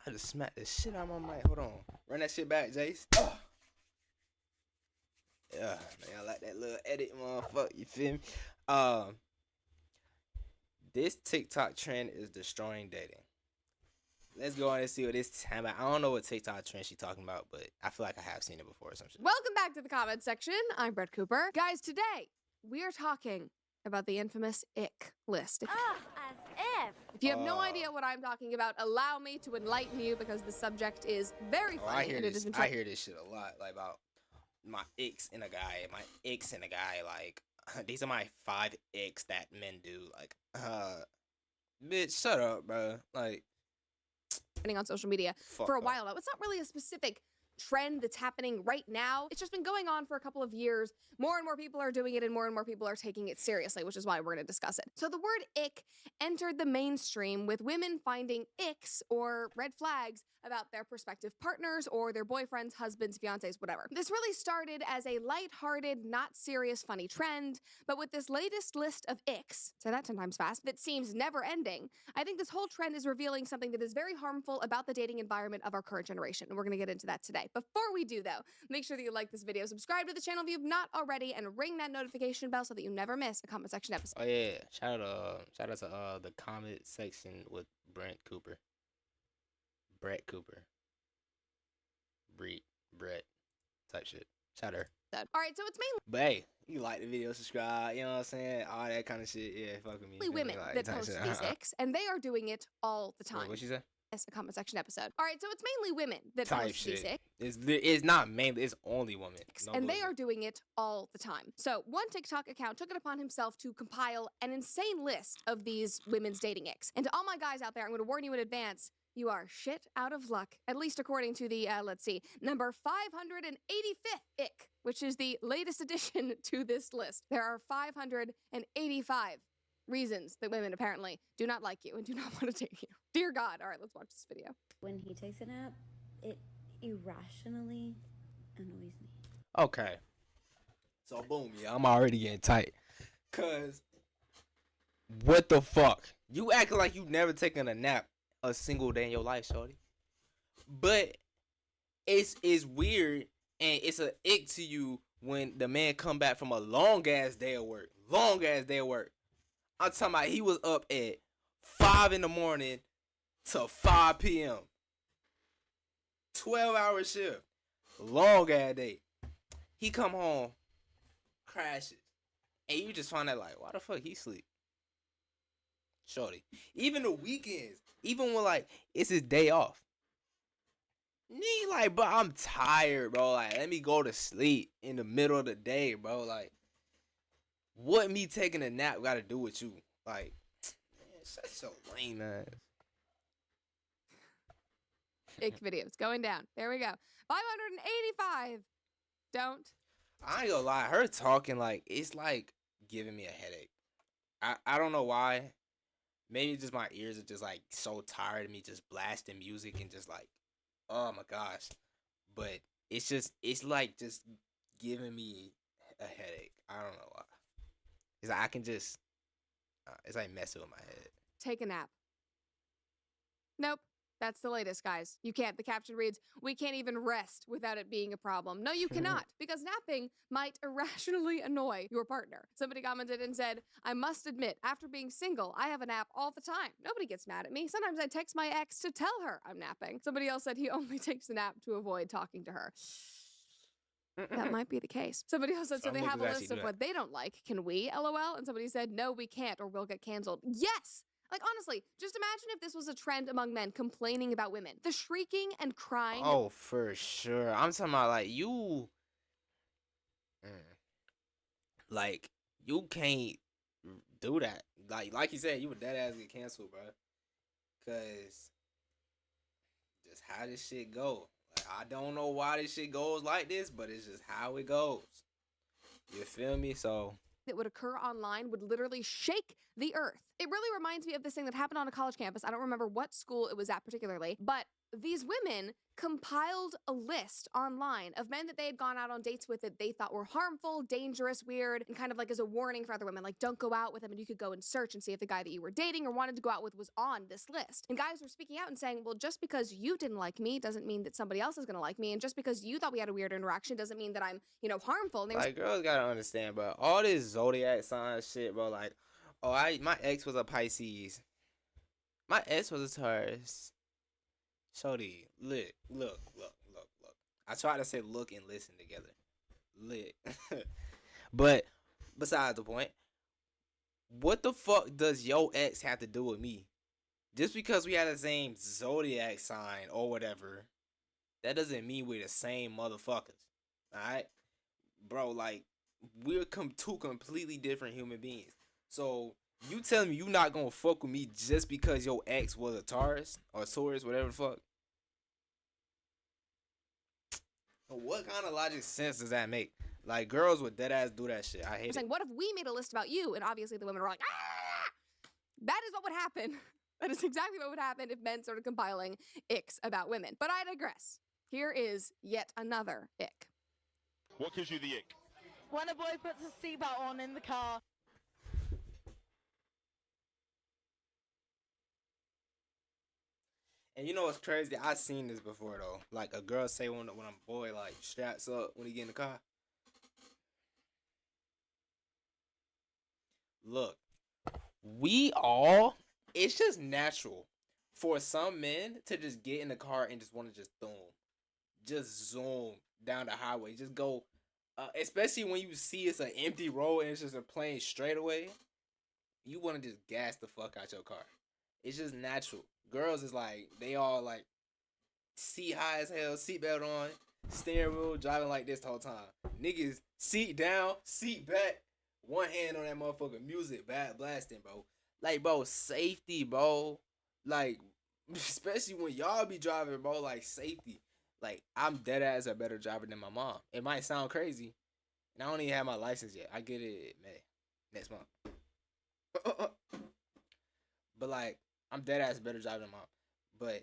I just smacked the shit out of my mic. Hold on. Run that shit back, Jace. Yeah, man, I like that little edit, motherfucker. You feel me? This TikTok trend is destroying dating. Let's go on and see what this time about. I don't know what TikTok trend she's talking about, but I feel like I have seen it before or some shit. Welcome back to the comment section. I'm Brett Cooper. Guys, today we are talking about the infamous ick list. Ugh, as if. If you have no idea what I'm talking about, allow me to enlighten you because the subject is very funny. I hear and it this. has been I hear this shit a lot, like about my ex and a guy, like these are my 5 icks that men do. Like, bitch, shut up, bro. Like, on social media fuck for a up. while now. It's not really a specific trend that's happening right now. It's just been going on for a couple of years. More and more people are doing it and more people are taking it seriously, which is why we're going to discuss it. So the word ick entered the mainstream with women finding icks or red flags about their prospective partners or their boyfriends, husbands, fiancés, whatever. This really started as a lighthearted, not serious, funny trend, but with this latest list of icks, say that 10 times fast, that seems never ending, I think this whole trend is revealing something that is very harmful about the dating environment of our current generation, and we're going to get into that today. Before we do, though, make sure that you like this video, subscribe to the channel if you've not already, and ring that notification bell so that you never miss a comment section episode. Oh yeah, shout out to the comment section with Brett Cooper, Brett type shit. Shout out her. All right, so it's mainly But hey, you like the video, subscribe, you know what I'm saying? All that kind of shit. Yeah, fuck with me. women Like, that type post shit. these icks, and they are doing it all the Wait, time. what she say? It's a comment section episode. All right, so it's mainly women that Type post these shit. icks. It's not mainly, it's only women. No And they bullshit. are doing it all the time. So one TikTok account took it upon himself to compile an insane list of these women's dating icks. And to all my guys out there, I'm going to warn you in advance, you are shit out of luck, at least according to the, let's see, number 585th ick, which is the latest addition to this list. There are 585 reasons that women apparently do not like you and do not want to date you. Dear God. All right, let's watch this video. When he takes a nap, it irrationally annoys me. Okay. So boom, yeah, I'm already getting tight. Cause what the fuck? You acting like you never taken a nap a single day in your life, shorty. But it's weird and it's an ick to you when the man come back from a long ass day of work. I'm talking about he was up at 5 in the morning to 5 p.m. 12-hour shift. Long ass day. He come home, crashes, and you just find out like, why the fuck he sleep? Shorty. Even the weekends, even when like it's his day off. Nigga like, bro, I'm tired, bro. Like, let me go to sleep in the middle of the day, bro. Like, what me taking a nap got to do with you? Like, man, such so lame ass. Ick videos going down. There we go. 585. Don't. I ain't gonna lie, her talking like it's like giving me a headache. I don't know why. Maybe just my ears are just like so tired of me just blasting music and just like, oh my gosh. But it's like just giving me a headache. I don't know why. It's like I can just it's like messing with my head. Take a nap. Nope. That's the latest, guys. You can't. The caption reads, "We can't even rest without it being a problem." No, you cannot, because napping might irrationally annoy your partner. Somebody commented and said, "I must admit, after being single, I have a nap all the time. Nobody gets mad at me. Sometimes I text my ex to tell her I'm napping." Somebody else said he only takes a nap to avoid talking to her. That might be the case. Somebody else said, so they have a list of what they don't like. Can we, LOL? And somebody said, no, we can't, or we'll get canceled. Yes! Like, honestly, just imagine if this was a trend among men complaining about women. The shrieking and crying. Oh, for sure. I'm talking about, like, you... Like, you can't do that. Like you said, you would dead ass get canceled, bro. Because just how this shit go. Like, I don't know why this shit goes like this, but it's just how it goes. You feel me? So... that would occur online would literally shake the earth. It really reminds me of this thing that happened on a college campus. I don't remember what school it was at particularly, but these women compiled a list online of men that they had gone out on dates with that they thought were harmful, dangerous, weird, and kind of like as a warning for other women, like don't go out with them, and you could go and search and see if the guy that you were dating or wanted to go out with was on this list. And guys were speaking out and saying, well, just because you didn't like me doesn't mean that somebody else is gonna like me, and just because you thought we had a weird interaction doesn't mean that I'm, harmful. And they were Like, girls gotta understand, bro. All this zodiac sign shit, bro. Like, oh, my ex was a Pisces. My ex was a Taurus. Shorty, look. I try to say look and listen together. Lit. But besides the point, what the fuck does your ex have to do with me? Just because we had the same zodiac sign or whatever, that doesn't mean we're the same motherfuckers. Alright? Bro, like, we're two completely different human beings. So, you telling me you not gonna fuck with me just because your ex was a Taurus or Taurus, whatever the fuck? What kind of logic sense does that make? Like, girls would dead ass do that shit. I hate it. saying, what if we made a list about you? And obviously the women were like, ah! That is what would happen. That is exactly what would happen if men started compiling icks about women. But I digress. Here is yet another ick. What gives you the ick? When a boy puts a seatbelt on in the car. And you know what's crazy? I seen this before though. Like a girl say when a boy like straps up when he get in the car. Look, it's just natural for some men to just get in the car and just want to just zoom down the highway. Just go, especially when you see it's an empty road and it's just a plain straightaway. You want to just gas the fuck out your car. It's just natural. Girls is like, they all like, seat high as hell, seatbelt on, steering wheel, driving like this the whole time. Niggas, seat down, seat back, one hand on that motherfucker, music, blasting, bro. Like, bro, safety, bro. Like, especially when y'all be driving, bro, like, safety. Like, I'm dead ass a better driver than my mom. It might sound crazy, and I don't even have my license yet. I get it in May, next month. But, like, I'm dead ass better driver than mom. But,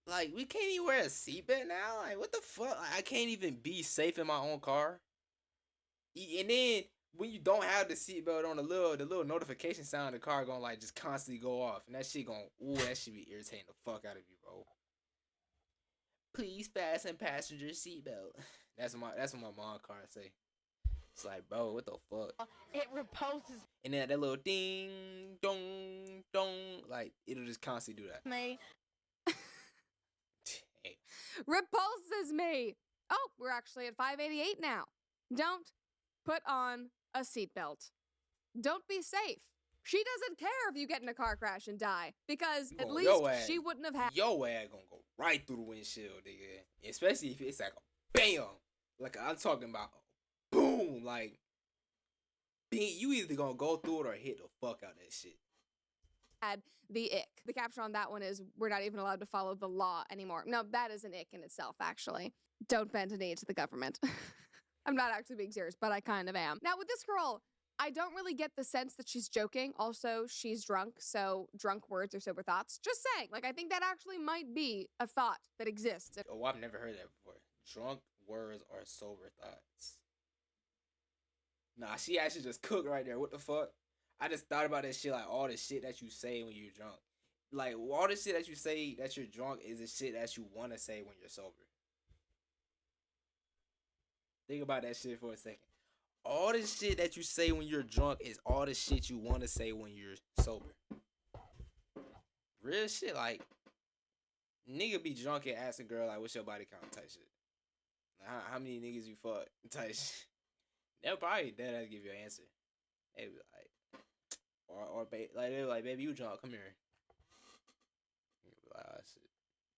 like, we can't even wear a seatbelt now? Like, what the fuck? Like, I can't even be safe in my own car. And then, when you don't have the seatbelt on, the little notification sound in the car gonna, like, just constantly go off. And that shit that shit be irritating the fuck out of you, bro. Please fasten passenger seatbelt. That's what my mom car say. It's like, bro, what the fuck? It repulses And then that little ding, dong, dong, like, it'll just constantly do that. me. Hey. Repulses me. Oh, we're actually at 588 now. Don't put on a seatbelt. Don't be safe. She doesn't care if you get in a car crash and die, because at least she wouldn't have had. Your ass gonna go right through the windshield, nigga. Especially if it's like a bam. Like, I'm talking about a boom. Like, you either gonna go through it or hit the fuck out of that shit. Had the ick. The caption on that one is, we're not even allowed to follow the law anymore. No, that is an ick in itself, actually. Don't bend a knee to the government. I'm not actually being serious, but I kind of am. Now, with this girl, I don't really get the sense that she's joking. Also, she's drunk, so drunk words are sober thoughts. Just saying, like, I think that actually might be a thought that exists. Oh, I've never heard that before. Drunk words are sober thoughts. Nah, she actually just cooked right there. What the fuck? I just thought about that shit, like, all the shit that you say when you're drunk. Like, all the shit that you say that you're drunk is the shit that you want to say when you're sober. Think about that shit for a second. All the shit that you say when you're drunk is all the shit you want to say when you're sober. Real shit, like, nigga be drunk and ask a girl, like, what's your body count type shit. How many niggas you fuck type shit. They'll probably dead ass give you an answer. They be like, they're like, baby, you drunk, come here. You be like, oh, shit.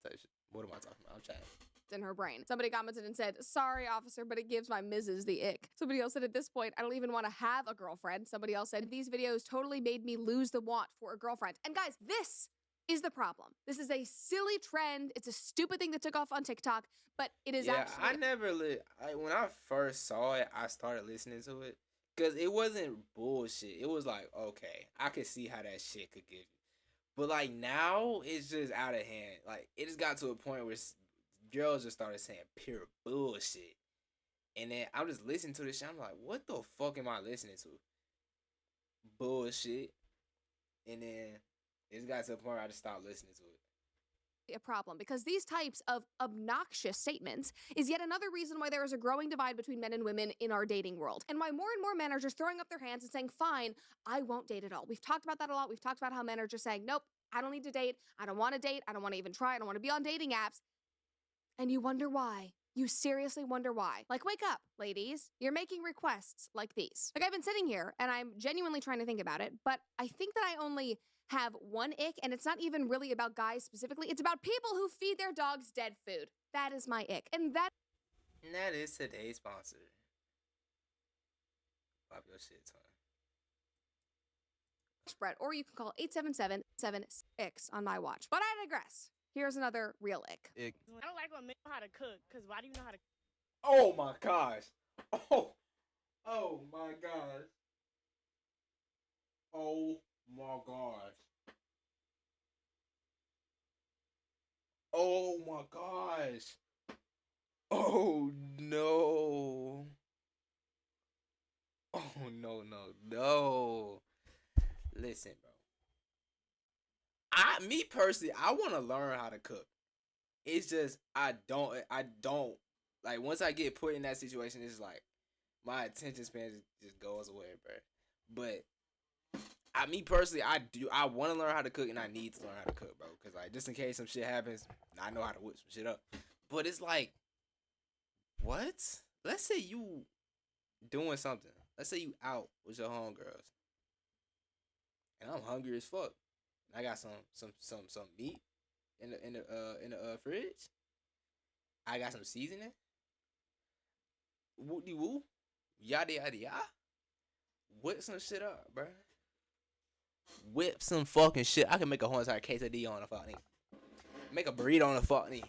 Type shit. What am I talking about? I'm chatting. In her brain. Somebody commented and said, sorry, officer, but it gives my Mrs. the ick. Somebody else said, at this point, I don't even want to have a girlfriend. Somebody else said, these videos totally made me lose the want for a girlfriend. And guys, this is the problem. This is a silly trend. It's a stupid thing that took off on TikTok, but it is actually... I never when I first saw it, I started listening to it Cause it wasn't bullshit. It was like, okay, I could see how that shit could give you. But like now, it's just out of hand. Like it just got to a point where girls just started saying pure bullshit. And then I'm just listening to this shit. I'm like, what the fuck am I listening to? Bullshit. And then it just got to a point where I just stopped listening to it. A problem because these types of obnoxious statements is yet another reason why there is a growing divide between men and women in our dating world, and why more and more men are just throwing up their hands and saying, fine, I won't date at all. We've talked about that a lot. We've talked about how men are just saying, nope, I don't need to date. I don't want to date. I don't want to even try. I don't want to be on dating apps. And you wonder why. You seriously wonder why. Like, wake up, ladies. You're making requests like these. Like, I've been sitting here and I'm genuinely trying to think about it, but I think that I only have one ick, and it's not even really about guys specifically. It's about people who feed their dogs dead food. That is my ick. And that is today's sponsor. Pop your shit, son. spread, or you can call 877-7-X on my watch. But I digress. Here's another real ick. I don't like when men know how to cook, because why do you know how to Oh my gosh. Oh my gosh. Oh my gosh. Oh my gosh. Oh no. Oh no. Listen, bro. Me personally, I want to learn how to cook. It's just I don't like once I get put in that situation, it's like my attention span just goes away, bro. But me personally, I want to learn how to cook, and I need to learn how to cook, bro. Cause like just in case some shit happens, I know how to whip some shit up. But it's like, what? Let's say you doing something. Let's say you out with your homegirls, and I'm hungry as fuck. And I got some meat in the fridge. I got some seasoning. Woo de woo, yada yada yada. Whip some shit up, bro. Whip some fucking shit. I can make a whole entire quesadilla on a fucking. Make a burrito on a fucking.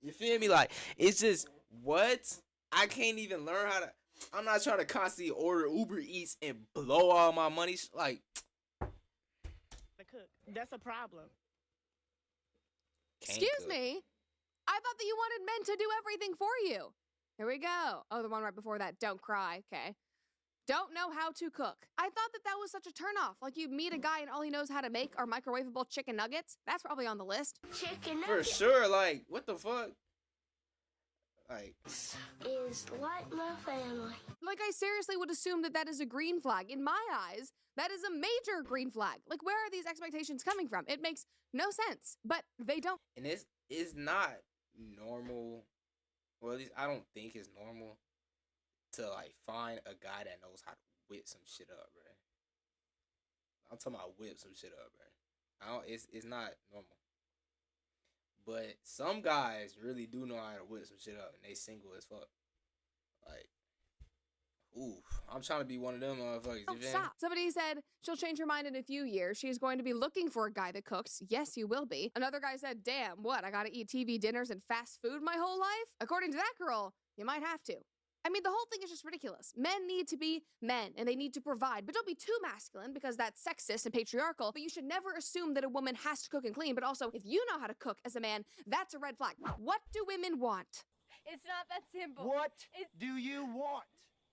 You feel me? Like it's just what I can't even learn how to. I'm not trying to constantly order Uber Eats and blow all my money. Like, cook. That's a problem. Excuse me? I thought that you wanted men to do everything for you. Here we go. Oh, the one right before that. Don't cry. Okay. Don't know how to cook. I thought that was such a turnoff. Like you meet a guy and all he knows how to make are microwavable chicken nuggets. That's probably on the list. Chicken for sure. Like, what the fuck? Like, is like my family. Like, I seriously would assume that is a green flag. In my eyes, that is a major green flag. Like, where are these expectations coming from? It makes no sense, but they don't. And it's not normal. Well, at least I don't think it's normal to, like, find a guy that knows how to whip some shit up, bro. I'm talking about whip some shit up, bro. It's not normal. But some guys really do know how to whip some shit up, and they single as fuck. Like, ooh, I'm trying to be one of them motherfuckers. Oh, stop. Somebody said she'll change her mind in a few years. She's going to be looking for a guy that cooks. Yes, you will be. Another guy said, damn, what? I gotta eat TV dinners and fast food my whole life? According to that girl, you might have to. I mean, the whole thing is just ridiculous. Men need to be men, and they need to provide. But don't be too masculine, because that's sexist and patriarchal. But you should never assume that a woman has to cook and clean. But also, if you know how to cook as a man, that's a red flag. What do women want? It's not that simple. What do you want?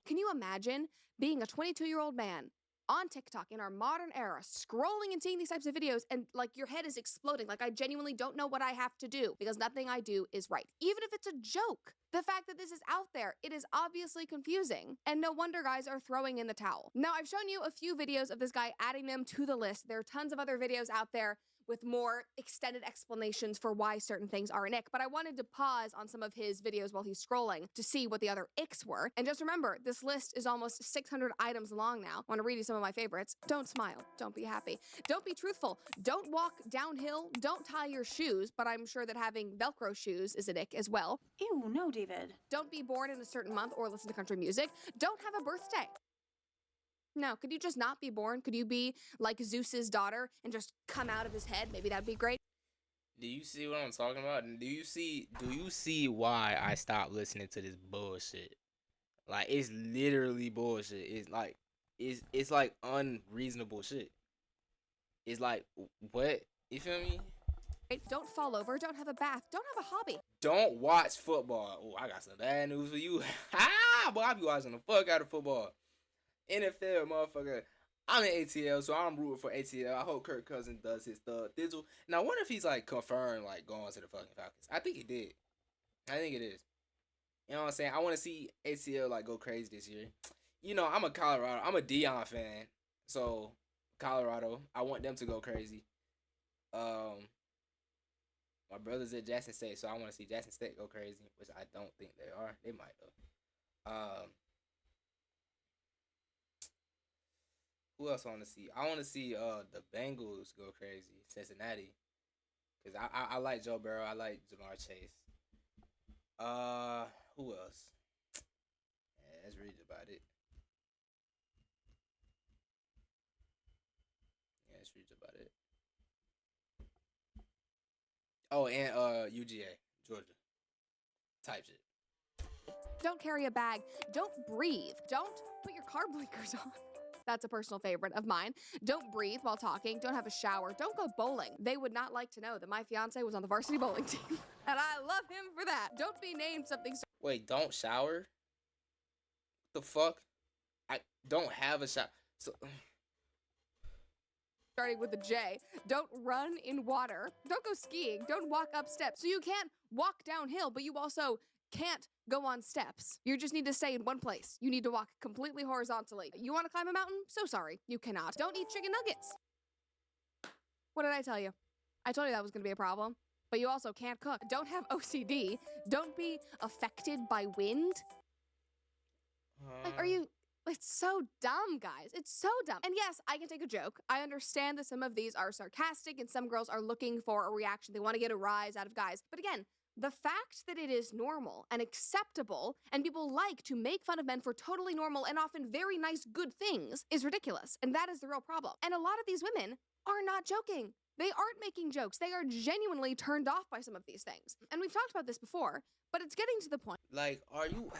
Can you imagine being a 22-year-old man on TikTok in our modern era, scrolling and seeing these types of videos, and like your head is exploding? Like, I genuinely don't know what I have to do because nothing I do is right. Even if it's a joke. The fact that this is out there, it is obviously confusing, and no wonder guys are throwing in the towel. Now, I've shown you a few videos of this guy adding them to the list. There are tons of other videos out there with more extended explanations for why certain things are an ick, but I wanted to pause on some of his videos while he's scrolling to see what the other icks were. And just remember, this list is almost 600 items long now. I want to read you some of my favorites. Don't smile. Don't be happy. Don't be truthful. Don't walk downhill. Don't tie your shoes, but I'm sure that having Velcro shoes is an ick as well. Ew, no, David. Don't be born in a certain month or listen to country music. Don't have a birthday. No, could you just not be born? Could you be like Zeus's daughter and just come out of his head? Maybe that'd be great. Do you see what I'm talking about? Do you see why I stopped listening to this bullshit? Like, it's literally bullshit. It's like, it's like unreasonable shit. It's like what? You feel me? Don't fall over. Don't have a bath. Don't have a hobby. Don't watch football. Oh, I got some bad news for you. Ha! Boy, I be watching the fuck out of football. NFL, motherfucker. I'm in ATL, so I'm rooting for ATL. I hope Kirk Cousins does his thizzle. Now, I wonder if he's like confirmed like going to the fucking Falcons. I think he did. I think it is. You know what I'm saying? I want to see ATL like go crazy this year. You know, I'm a Colorado. I'm a Deion fan, so Colorado. I want them to go crazy. My brother's at Jackson State, so I want to see Jackson State go crazy, which I don't think they are. They might though. Who else I want to see? I want to see the Bengals go crazy, Cincinnati, because I like Joe Burrow. I like Jamar Chase. Who else? Yeah, that's really about it. Yeah, that's really about it. Oh, and UGA, Georgia. Type shit. Don't carry a bag. Don't breathe. Don't put your car blinkers on. That's a personal favorite of mine. Don't breathe while talking. Don't have a shower. Don't go bowling. They would not like to know that my fiance was on the varsity bowling team. And I love him for that. Don't be named something Wait, don't shower? The fuck? I don't have a shower. So starting with a J. Don't run in water. Don't go skiing. Don't walk up steps. So you can't walk downhill, but you also can't go on steps. You just need to stay in one place. You need to walk completely horizontally. You want to climb a mountain? So sorry, you cannot. Don't eat chicken nuggets. What did I tell you? I told you that was going to be a problem. But you also can't cook. Don't have OCD. Don't be affected by wind. Like, are you... It's so dumb, guys. It's so dumb. And yes, I can take a joke. I understand that some of these are sarcastic and some girls are looking for a reaction. They want to get a rise out of guys. But again, the fact that it is normal and acceptable and people like to make fun of men for totally normal and often very nice, good things is ridiculous. And that is the real problem. And a lot of these women are not joking. They aren't making jokes. They are genuinely turned off by some of these things. And we've talked about this before, but it's getting to the point. like,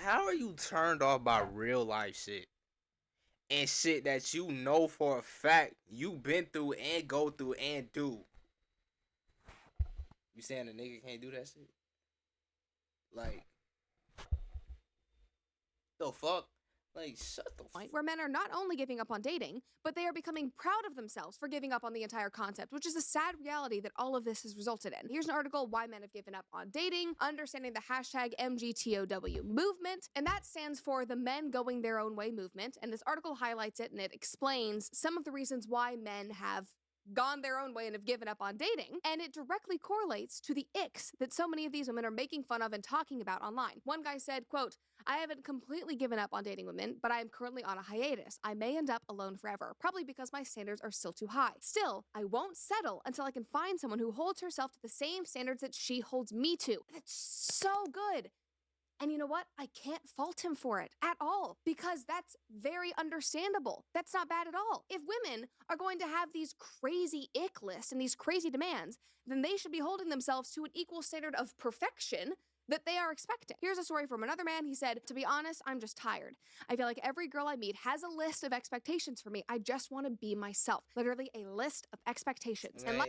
how are you turned off by real life shit? And shit that you know for a fact you've been through and go through and do. You saying a nigga can't do that shit? Like, the fuck? Like, shut the fuck. Where men are not only giving up on dating, but they are becoming proud of themselves for giving up on the entire concept, which is a sad reality that all of this has resulted in. Here's an article, Why Men Have Given Up on Dating, understanding the hashtag MGTOW movement, and that stands for the Men Going Their Own Way movement, and this article highlights it and it explains some of the reasons why men have gone their own way and have given up on dating, and it directly correlates to the icks that so many of these women are making fun of and talking about online. One guy said, quote, I haven't completely given up on dating women, but I am currently on a hiatus. I may end up alone forever, probably because my standards are still too high. Still, I won't settle until I can find someone who holds herself to the same standards that she holds me to. That's so good. And you know what? I can't fault him for it at all, because that's very understandable. That's not bad at all. If women are going to have these crazy ick lists and these crazy demands, then they should be holding themselves to an equal standard of perfection that they are expecting. Here's a story from another man. He said, to be honest, I'm just tired. I feel like every girl I meet has a list of expectations for me. I just want to be myself. Literally a list of expectations. Man, And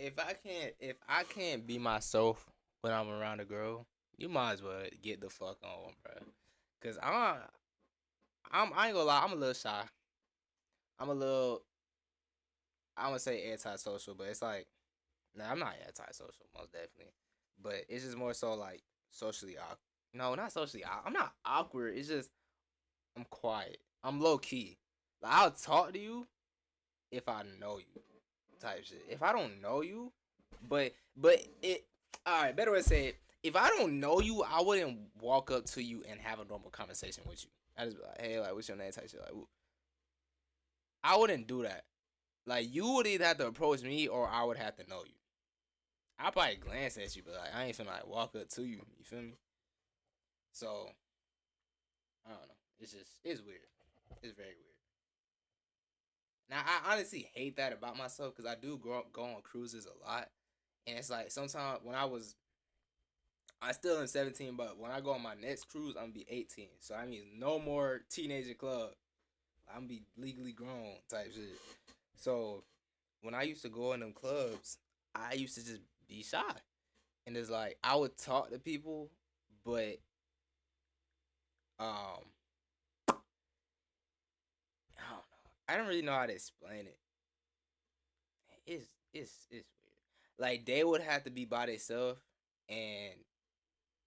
if I can't be myself when I'm around a girl, you might as well get the fuck on, bro. Cause I ain't gonna lie, I'm a little shy. I'm gonna say antisocial, but it's like, nah, I'm not antisocial, most definitely. But it's just more so like socially awkward. No, not socially awkward. I'm not awkward. It's just I'm quiet. I'm low key. Like, I'll talk to you if I know you, type shit. If I don't know you, but it. All right, better way to say it. If I don't know you, I wouldn't walk up to you and have a normal conversation with you. I just be like, hey, like, what's your name? Type shit. Like, woo. I wouldn't do that. Like, you would either have to approach me or I would have to know you. I'll probably glance at you, but like, I ain't finna like walk up to you. You feel me? So, I don't know. It's weird. It's very weird. Now, I honestly hate that about myself because I do go on cruises a lot. And it's like, sometimes when I still am 17, but when I go on my next cruise, I'm gonna be 18. So I mean, no more teenager club. I'm be legally grown type shit. So when I used to go in them clubs, I used to just be shy. And it's like I would talk to people, but I don't know. I don't really know how to explain it. It's weird. Like they would have to be by themselves and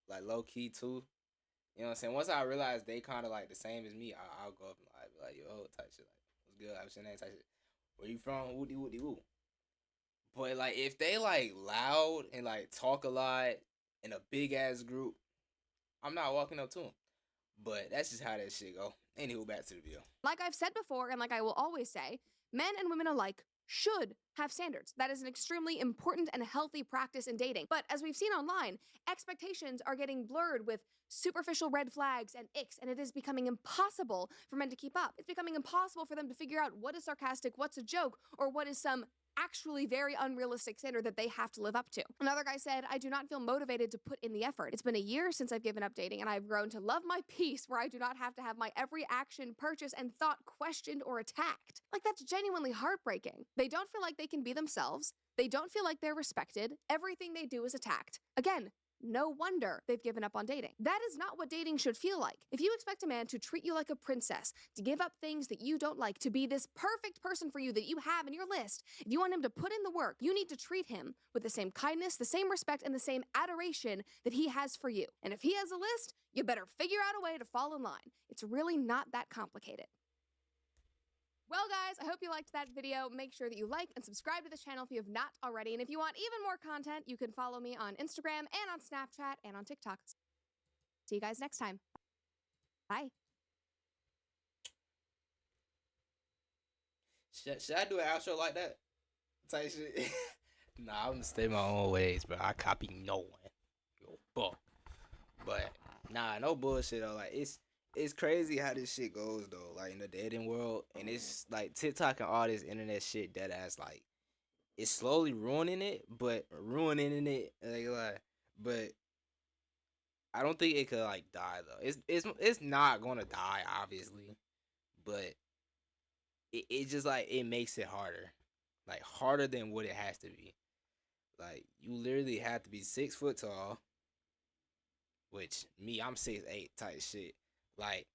like low key too. You know what I'm saying? Once I realized they kind of like the same as me, I'll go up and like be like, yo, type shit, like, what's good? What's your name? Type shit. Where you from? Woody woody woo. But like if they like loud and like talk a lot in a big ass group, I'm not walking up to them. But that's just how that shit go. Anywho, back to the video. Like I've said before, and like I will always say, men and women alike should have standards. That is an extremely important and healthy practice in dating. But as we've seen online, expectations are getting blurred with superficial red flags and icks, and it is becoming impossible for men to keep up. It's becoming impossible for them to figure out what is sarcastic, what's a joke, or what is some actually very unrealistic standard that they have to live up to. Another guy said, I do not feel motivated to put in the effort. It's been a year since I've given up dating, and I've grown to love my peace where I do not have to have my every action, purchase, and thought questioned or attacked. Like, that's genuinely heartbreaking. They don't feel like they can be themselves. They don't feel like they're respected. Everything they do is attacked. Again, no wonder they've given up on dating. That is not what dating should feel like. If you expect a man to treat you like a princess, to give up things that you don't like, to be this perfect person for you that you have in your list, if you want him to put in the work, you need to treat him with the same kindness, the same respect, and the same adoration that he has for you. And if he has a list, you better figure out a way to fall in line. It's really not that complicated. Well, guys, I hope you liked that video. Make sure that you like and subscribe to this channel if you have not already. And if you want even more content, you can follow me on Instagram and on Snapchat and on TikTok. See you guys next time. Bye. Should I do an outro like that? Type shit. Nah, I'm gonna stay my own ways, bro. I copy no one. Yo, fuck. But nah, no bullshit though. Like it's crazy how this shit goes though, like in the dating world, and it's like TikTok and all this internet shit that ass like it's slowly ruining it, but but I don't think it could like die though. It's not gonna die obviously, but it just like it makes it harder, like harder than what it has to be. Like you literally have to be 6 foot tall, which me I'm 6'8" type shit. Like,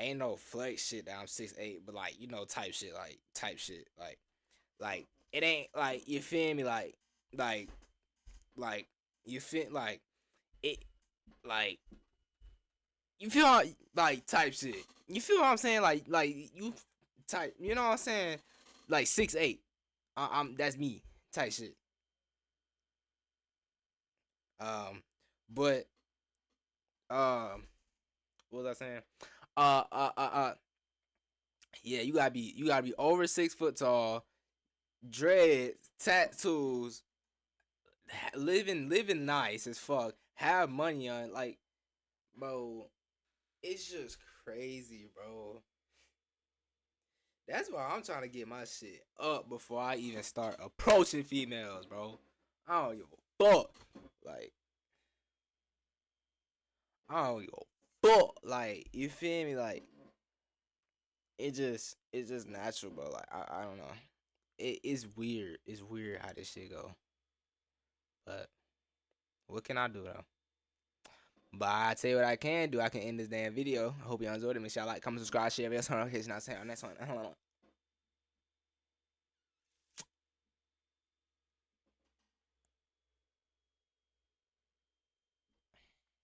ain't no flex shit that I'm 6'8", but like, you know, type shit, like, it ain't like, you feel me, like, you feel like, it, like, you feel like type shit. You feel what I'm saying? Like you type, you know what I'm saying? Like 6'8", that's me type shit. But, what was I saying? Yeah, you gotta be over 6 foot tall, dreads, tattoos, living nice as fuck, have money on, like, bro, it's just crazy, bro. That's why I'm trying to get my shit up before I even start approaching females, bro. I don't give a fuck. Like, I don't give a fuck, like, you feel me? Like, it's just natural, bro. Like, I don't know. It's weird. It's weird how this shit go. But what can I do though? But I tell you what I can do. I can end this damn video. I hope y'all enjoyed it. Make sure y'all like, comment, subscribe, share, bell, notification. I'll see you on the next one.